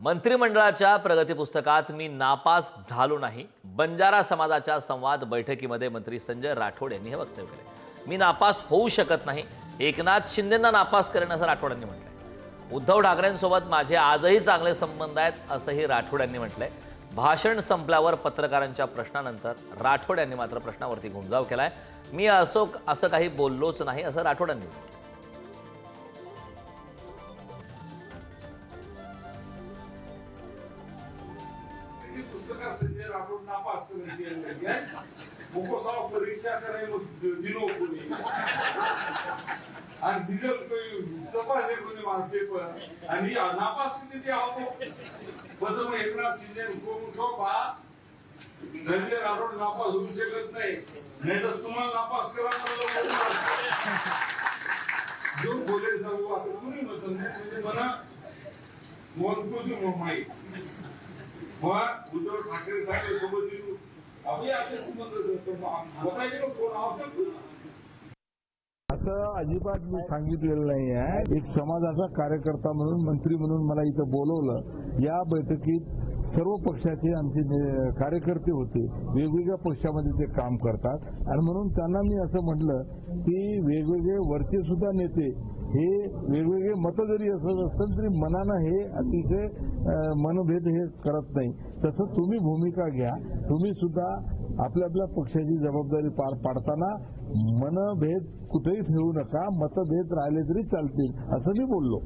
मंत्रिमंडळाच्या प्रगती पुस्तकात मी नापास झालो नाही. बंजारा समाजाच्या संवाद बैठकीमध्ये मंत्री संजय राठोड यांनी हे वक्तव्य केले. मी नापास होऊ शकत नाही. एकनाथ शिंदेंना नापास करेन असं राठोड यांनी म्हटलंय. उद्धव ठाकरेंसोबत माझे आजही चांगले संबंध आहेत असंही राठोड यांनी म्हटलंय. भाषण संपल्यावर पत्रकारांच्या प्रश्नानंतर राठोड यांनी मात्र प्रश्नावरती घुमजाव केलाय. मी असं काही बोललोच नाही असं राठोड यांनी म्हटलं. पुस्तकात संजय राठोड नापास मोको परीक्षा करायला दिलो कोणी आणि डिझेल तपास कोणी माझा पेपर आणि नापास किती आहो बदल एकनाथ शिंदे बा संजय राठोड नापास होऊ शकत नाही. नाही तर तुम्हाला नापास करा जो बोले सांगू आता कोणी म्हणतो म्हणजे मला म्हणतो माहीत मग उद्धव ठाकरे साहेब सोबत आपले असे संबंध असं अजिबात मी सांगितलेलं नाही आहे. एक समाजाचा कार्यकर्ता म्हणून मंत्री म्हणून मला इथं बोलवलं. या बैठकीत सर्व पक्षाचे आमचे कार्यकर्ते होते. वेगवेगळ्या पक्षामध्ये ते काम करतात आणि म्हणून त्यांना मी असं म्हटलं की वेगवेगळे वरचे सुद्धा नेते हे वेगवेगळे मतं जरी असत असतील तरी मनानं हे अतिशय मनभेद हे करत नाही. तसं तुम्ही भूमिका घ्या. तुम्ही सुद्धा आपल्या आपल्या पक्षाची जबाबदारी पार पाडताना मनभेद कुठेही ठेवू नका. मतभेद राहिले तरी चालतील असं मी बोललो.